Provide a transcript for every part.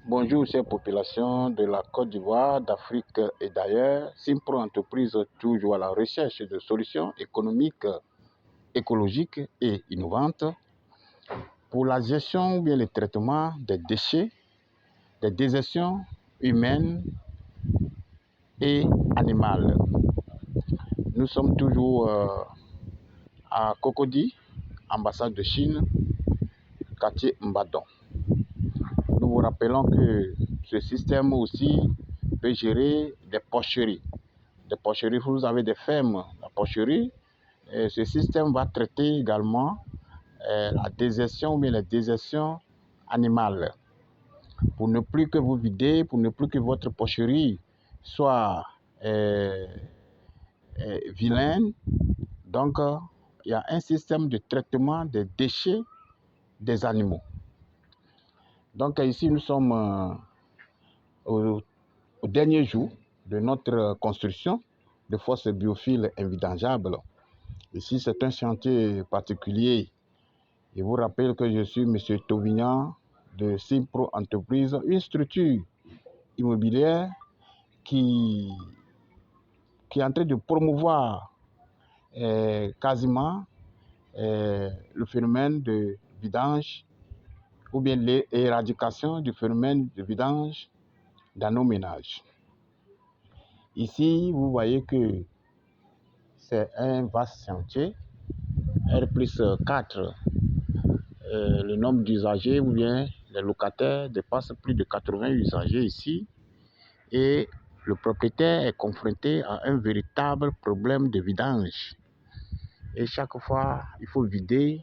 Bonjour, chères populations de la Côte d'Ivoire, d'Afrique et d'ailleurs. Simpro Entreprise, toujours à la recherche de solutions économiques, écologiques et innovantes pour la gestion ou bien le traitement des déchets, des désertions humaines et animales. Nous sommes toujours à Cocody, ambassade de Chine, quartier Mbadon. Nous vous rappelons que ce système aussi peut gérer des porcheries. Des porcheries, vous avez des fermes, la porcherie. Et ce système va traiter également la désertion ou bien les désertions animales. Pour ne plus que vous videz, pour ne plus que votre porcherie soit vilaine. Donc, il y a un système de traitement des déchets des animaux. Donc, ici, nous sommes au dernier jour de notre construction de fosses biophiles invidangeables. Ici, c'est un chantier particulier. Je vous rappelle que je suis M. Tauvignan de Simpro Entreprise, une structure immobilière qui est en train de promouvoir quasiment le phénomène de vidange ou bien l'éradication du phénomène de vidange dans nos ménages. Ici, vous voyez que c'est un vaste chantier, R+4. Le nombre d'usagers ou bien les locataires dépasse plus de 80 usagers ici et le propriétaire est confronté à un véritable problème de vidange. Et chaque fois, il faut vider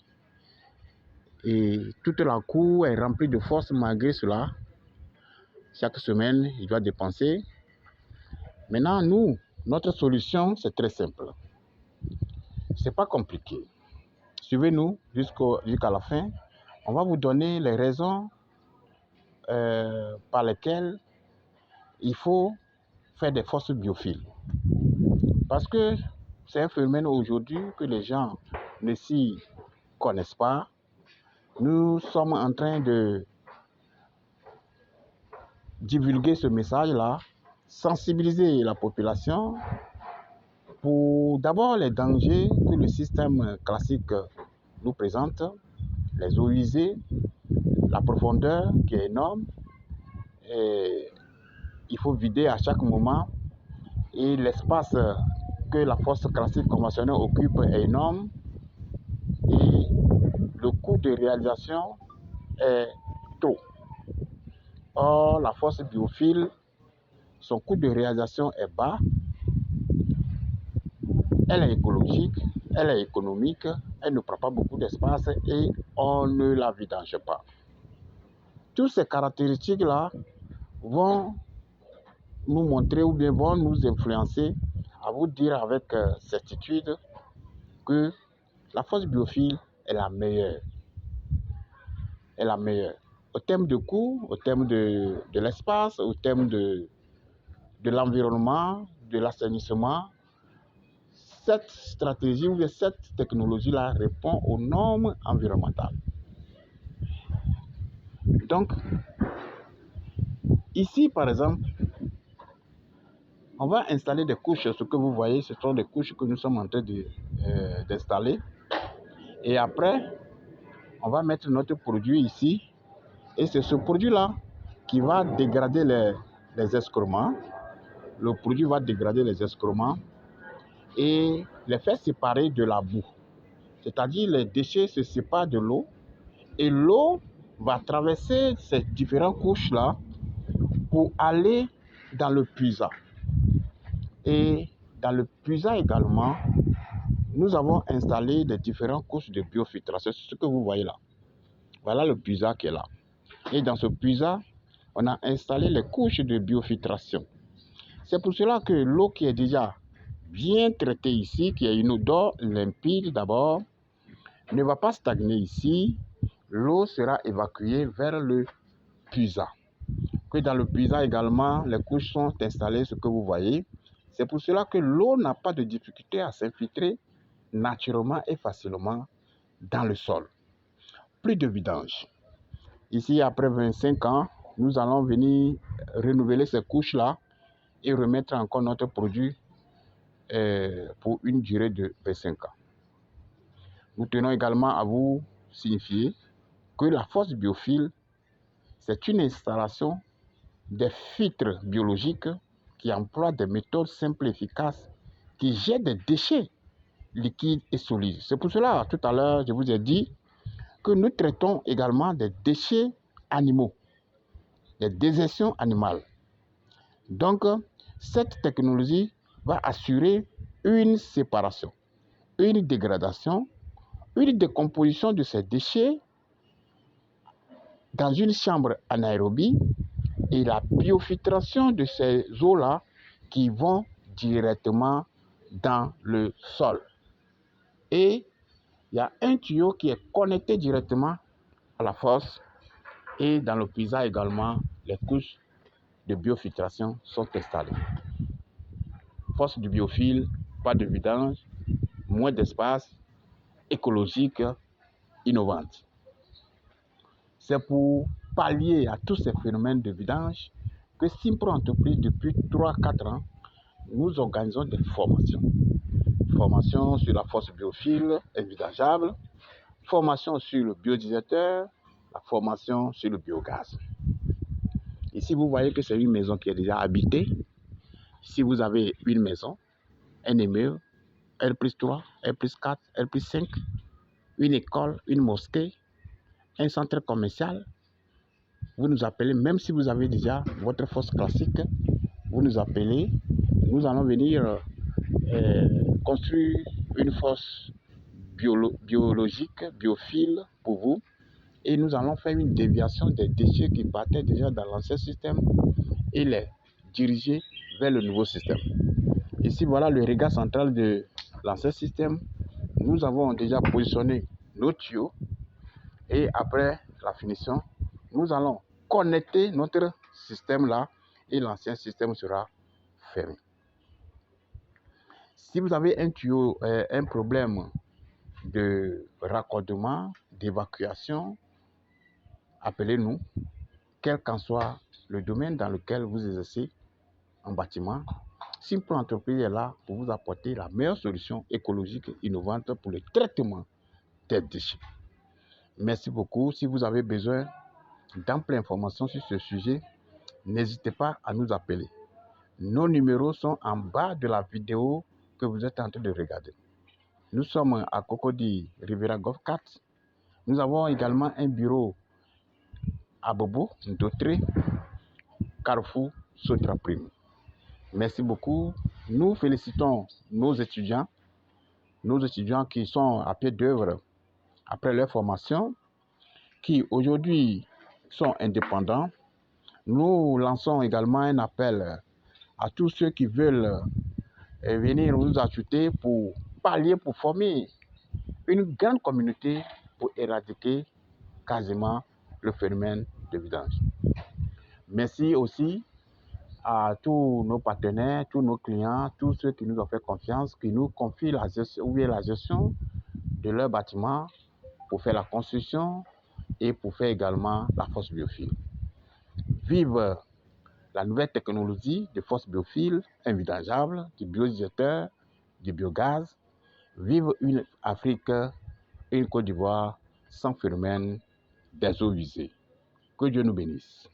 et toute la cour est remplie de force malgré cela. Chaque semaine, il doit dépenser. Maintenant, nous, notre solution, c'est très simple. C'est pas compliqué. Suivez-nous jusqu'à la fin. On va vous donner les raisons par lesquelles il faut faire des fosses biophiles. Parce que c'est un phénomène aujourd'hui que les gens ne s'y connaissent pas. Nous sommes en train de divulguer ce message-là, sensibiliser la population pour d'abord les dangers que le système classique nous présente, les eaux usées, la profondeur qui est énorme, et il faut vider à chaque moment et l'espace que la fosse classique conventionnelle occupe est énorme et le coût de réalisation est tôt. Or, la fosse biophile, son coût de réalisation est bas, elle est écologique, elle est économique, elle ne prend pas beaucoup d'espace et on ne la vidange pas. Toutes ces caractéristiques-là vont nous montrer ou bien vont nous influencer à vous dire avec certitude que la fosse biophile est la meilleure. Est la meilleure. Au terme de coût, au terme de l'espace, au terme de l'environnement, de l'assainissement, cette stratégie ou cette technologie-là répond aux normes environnementales. Donc, ici, par exemple, on va installer des couches. Ce que vous voyez, ce sont des couches que nous sommes en train d'installer. Et après, on va mettre notre produit ici. Et c'est ce produit-là qui va dégrader les excréments. Le produit va dégrader les excréments et les faire séparer de la boue. C'est-à-dire les déchets se séparent de l'eau et l'eau va traverser ces différentes couches-là pour aller dans le puisard. Et dans le puisard également, nous avons installé des différentes couches de biofiltration. C'est ce que vous voyez là. Voilà le puisard qui est là. Et dans ce puisard, on a installé les couches de biofiltration. C'est pour cela que l'eau qui est déjà bien traitée ici, qui a une odeur limpide d'abord, ne va pas stagner ici. L'eau sera évacuée vers le puisard. Que dans le puisard également, les couches sont installées, ce que vous voyez. C'est pour cela que l'eau n'a pas de difficulté à s'infiltrer naturellement et facilement dans le sol. Plus de vidange. Ici, après 25 ans, nous allons venir renouveler ces couches-là et remettre encore notre produit pour une durée de 25 ans. Nous tenons également à vous signifier que la force biophile, c'est une installation des filtres biologiques qui emploient des méthodes simples et efficaces qui jettent des déchets liquides et solides. C'est pour cela, tout à l'heure, je vous ai dit que nous traitons également des déchets animaux, des déjections animales. Donc, cette technologie va assurer une séparation, une dégradation, une décomposition de ces déchets dans une chambre anaérobie et la biofiltration de ces eaux-là qui vont directement dans le sol. Et il y a un tuyau qui est connecté directement à la fosse et dans le puisard également, les couches de biofiltration sont installées. Force du biophile, pas de vidange, moins d'espace, écologique, innovante. C'est pour pallier à tous ces phénomènes de vidange que Simpro Entreprise, depuis 3-4 ans, nous organisons des formations. Formation sur la force biophile invidangeable, formation sur le biodigesteur, la formation sur le biogaz. Ici, vous voyez que c'est une maison qui est déjà habitée. Si vous avez une maison, un immeuble, R+3, R+4, R+5, une école, une mosquée, un centre commercial, vous nous appelez, même si vous avez déjà votre fosse classique, vous nous appelez, nous allons venir construire une fosse biologique, biophile pour vous, et nous allons faire une déviation des déchets qui partaient déjà dans l'ancien système et les diriger vers le nouveau système. Ici, voilà le regard central de l'ancien système. Nous avons déjà positionné nos tuyaux et après la finition, nous allons connecter notre système là et l'ancien système sera fermé. Si vous avez un tuyau, un problème de raccordement, d'évacuation, appelez-nous, quel qu'en soit le domaine dans lequel vous exercez en bâtiment. Simpro Entreprise est là pour vous apporter la meilleure solution écologique et innovante pour le traitement des déchets. Merci beaucoup. Si vous avez besoin d'amples informations sur ce sujet, n'hésitez pas à nous appeler. Nos numéros sont en bas de la vidéo que vous êtes en train de regarder. Nous sommes à Cocody, Riviera Golf 4. Nous avons également un bureau à Bobo, Ndotré, Carrefour, Sotra Prime. Merci beaucoup. Nous félicitons nos étudiants qui sont à pied d'œuvre après leur formation, qui aujourd'hui sont indépendants. Nous lançons également un appel à tous ceux qui veulent venir nous ajouter pour pallier, pour former une grande communauté pour éradiquer quasiment le phénomène de vidange. Merci aussi à tous nos partenaires, tous nos clients, tous ceux qui nous ont fait confiance, qui nous confient la gestion de leur bâtiment pour faire la construction et pour faire également la force biophile. Vive la nouvelle technologie de force biophile invidangeable, du biodigesteur, du biogaz. Vive une Afrique et une Côte d'Ivoire sans phénomène des eaux usées. Que Dieu nous bénisse.